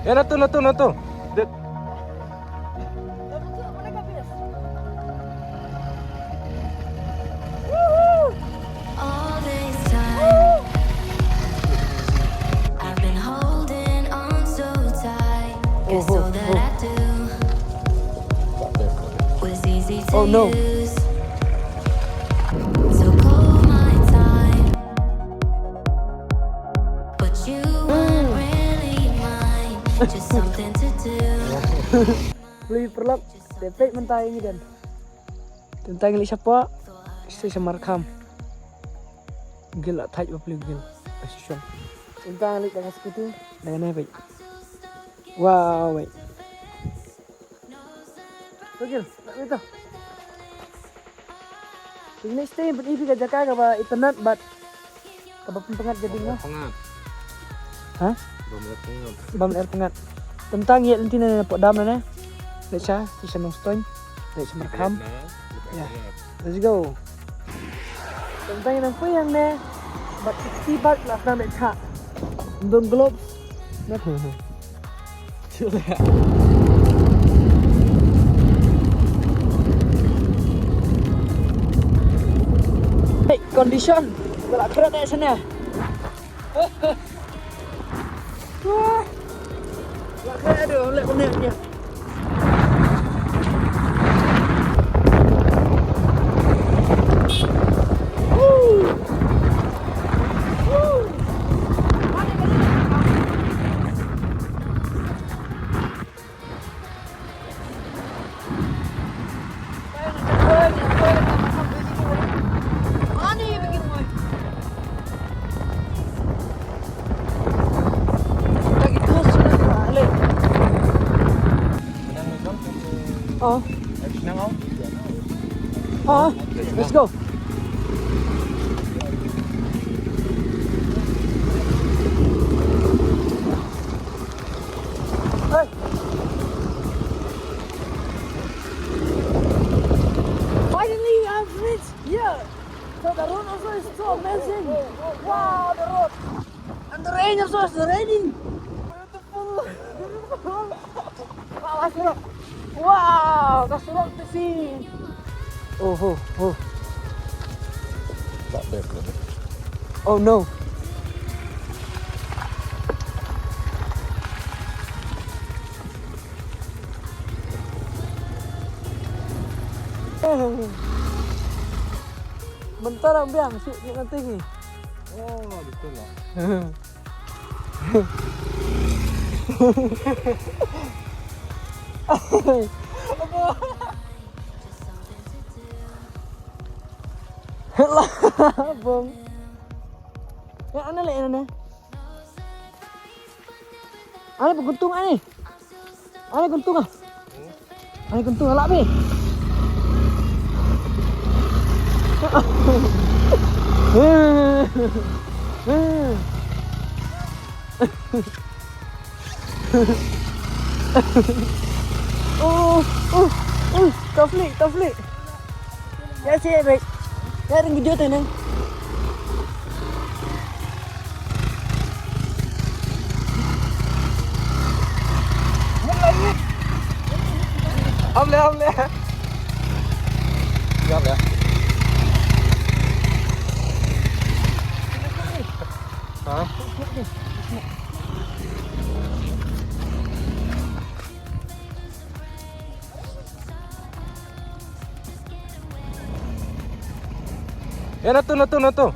Ya, na tu. All this time, I've been holding on so tight. Guess all that I do was easy to use. So call my time, but you weren't really mine. Just something to do. Beli perlap, tepek mentah ini dan tentang ini siapa? Saya Markham. Gila tight apa gila. Asyik. Tentang Leit dengan sekutu dengan baik. Wow, baik. Bagil, tak betul. Ini stay but if ka jaka ka ba internet but ka ba Pynpangad jadi mo? Pengat. Hah? Pengat. Bam air pengat. Tentang ya nanti na po dam na. Let's sa nong stone. Let's Markham. Ya. Let's go. Tentang yang apa yang ne? But 60 baht lah nak cak. Don't globe. Nak. Hey, condition. Balak kerat dari sana. Wah. Balak kerat ada, balak benarnya. Oh. Oh, let's go. Hey. Finally, we have reached here. So the road also is so amazing. Wow, the road. And the rain also is raining. Beautiful. Wow, that's rock. Wow, that's rock to see. Oh. Oh no. Bentar ambil sip nanti ni. Oh, betul lah. Lah, bong. Yang mana lek mana? Ana berguntung ani. Ana guntung ah. Ana guntung alak be. Taflik. Ya sih baik. Ya ring video tu nang. Amle. Siap ya. Hah? Ya, na tu.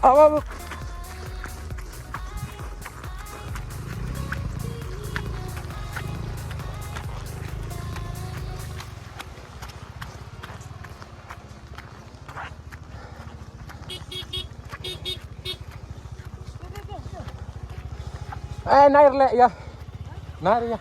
Apa? Nair le ya. Nair ya.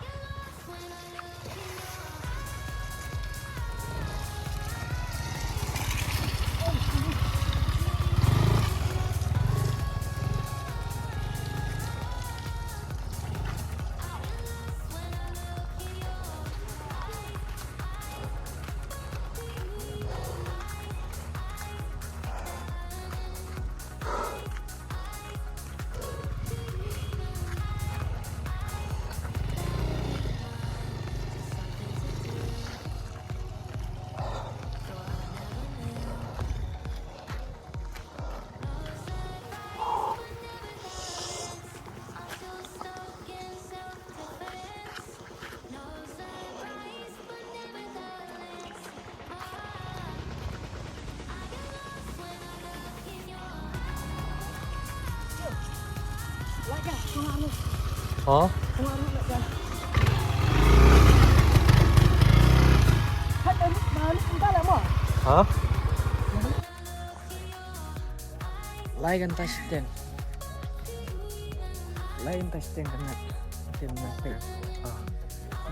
Hả? Hả? Lai kan tas ten. Lai kan tas ten kan nak. Tem nak pe.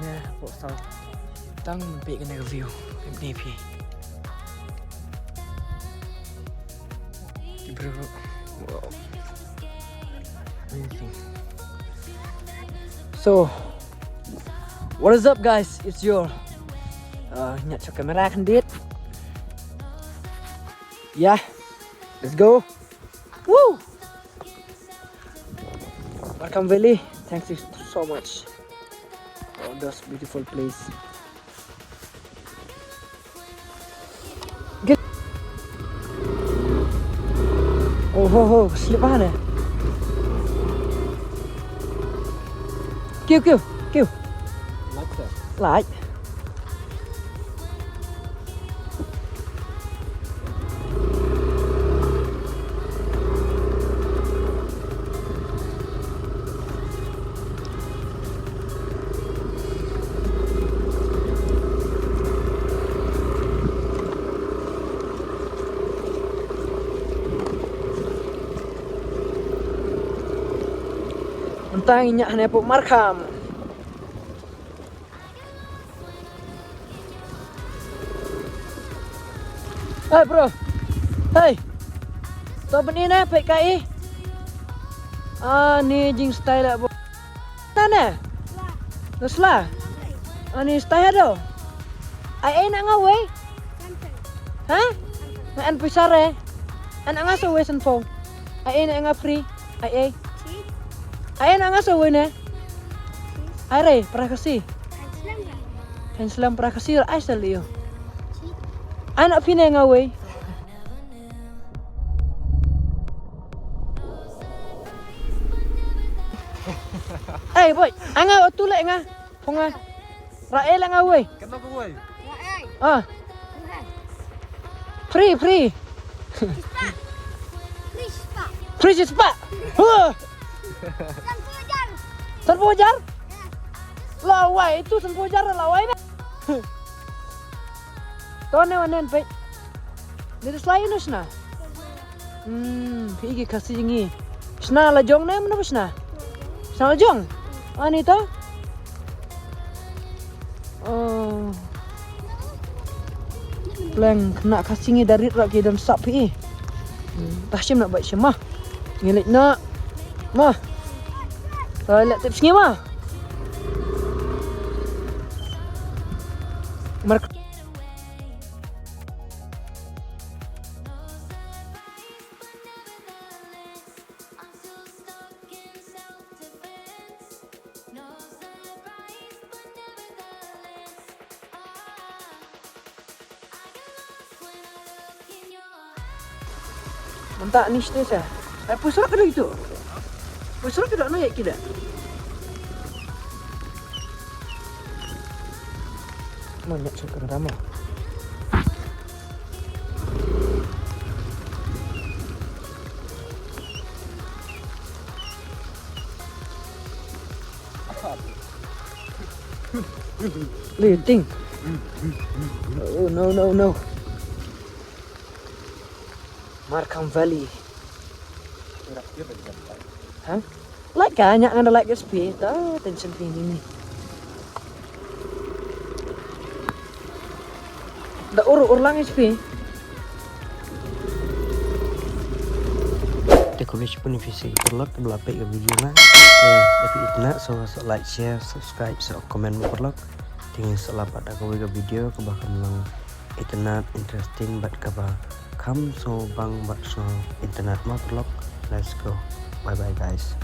Nè, bộ sau tăng mình bị cái này view em đi phi. Bro, wow, amazing. So, what is up, guys? It's your nhận cho camera kan dit. Yeah, let's go. Woo! Markham Valley, thank you so much for this beautiful place. Get. Oh, slip on it. Kêu. Lại. Tang nyak ne po Markham. Hey bro. Hey. To beni ne PKI. Ni jing style bo. Tane. Nasla. Ni style do. Ai nak ngawe? Ha? An pisare. An ngaso we san fo. Ai nak free. Ai. Ayan ang aso ne. Are, para kasi. Islam para kasi ay sa liyo. Anak pina nga way. Ay boy, anga otule nga. Punga. Rael nga way. Kenapa way? Free. Free spa. Sanpojar? Lawai itu sanpojar lawai na. Tone wanen pe. Dari selain usna. Pigi kasih jingi. Sna la jong na mana sna? Sna la jong. Ani to? Oh. Plan kena kasih jingi dari rak ke dan sapi. Tashim nak buat semah. Ngelik nak. Mah. Toilet tips ni mah. Mentak ni stage ah. Pusat ke itu? Pusat ke tak naik kita? Banyak cakap ramah. Leiting. Oh no. Markham Valley. Hah? Like kanya nga like SP. Attention pini ni. Da ur lang SP. Decoration pun visi perlok belapik ke video lah. Tapi itna so like share subscribe so komen perlok. Tinggal selapat aku ke video ke bahkan lang internet interesting but ke kam so bang but so internet mah perlok. Let's go. Bye bye guys.